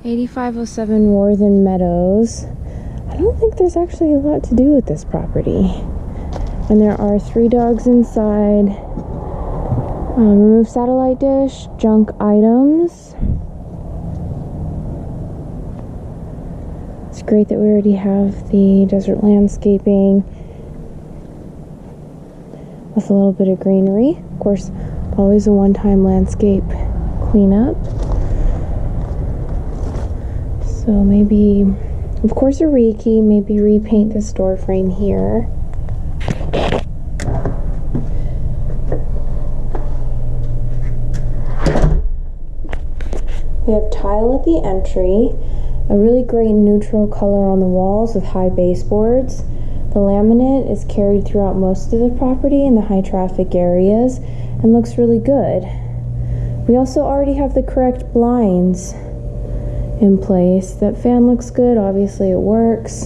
8507 Warthen Meadows. I don't think there's actually a lot to do with this property. And there are 3 dogs inside. Remove satellite dish, junk items. It's great that we already have the desert landscaping with a little bit of greenery. Of course, always a one-time landscape cleanup. So maybe, of course, a rekey, maybe repaint this door frame here. We have tile at the entry, a really great neutral color on the walls with high baseboards. The laminate is carried throughout most of the property in the high traffic areas and looks really good. We also already have the correct blinds in place. That fan looks good, obviously it works.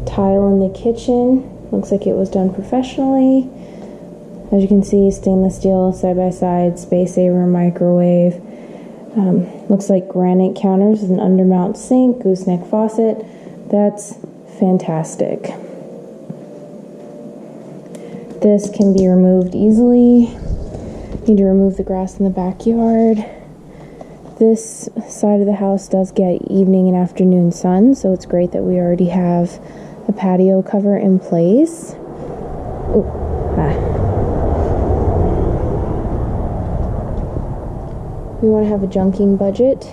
Tile in the kitchen, looks like it was done professionally. As you can see, stainless steel side-by-side, space saver microwave. Looks like granite counters with an undermount sink, gooseneck faucet. That's fantastic. This can be removed easily. Need to remove the grass in the backyard. This side of the house does get evening and afternoon sun, so it's great that we already have a patio cover in place. Ooh, We want to have a junking budget.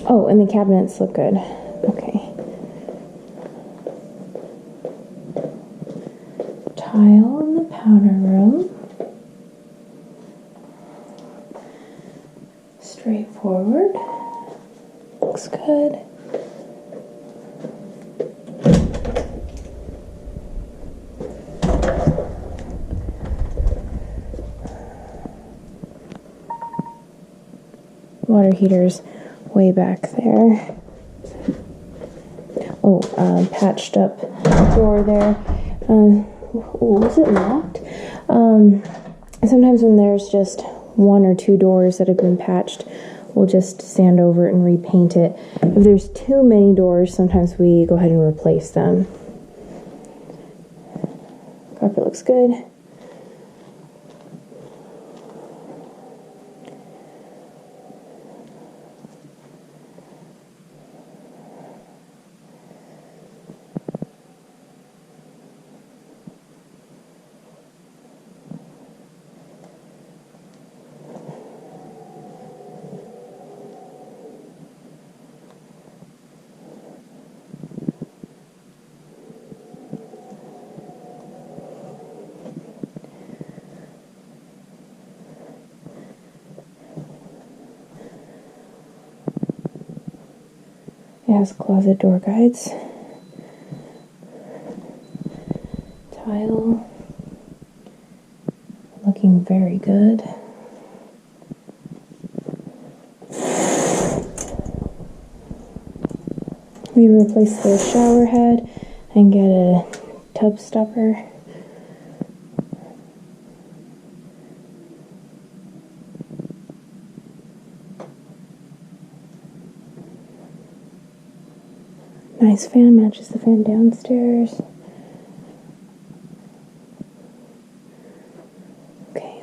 Oh, and the cabinets look good. Okay. Tile in the powder room. Straightforward. Looks good. Water heaters way back there. Oh, patched up door there. Was it locked? Sometimes when there's just 1 or 2 doors that have been patched, we'll just sand over it and repaint it. If there's too many doors, sometimes we go ahead and replace them. Carpet looks good. It has closet door guides. Tile. Looking very good. We replace the shower head and get a tub stopper. Nice fan, matches the fan downstairs. Okay.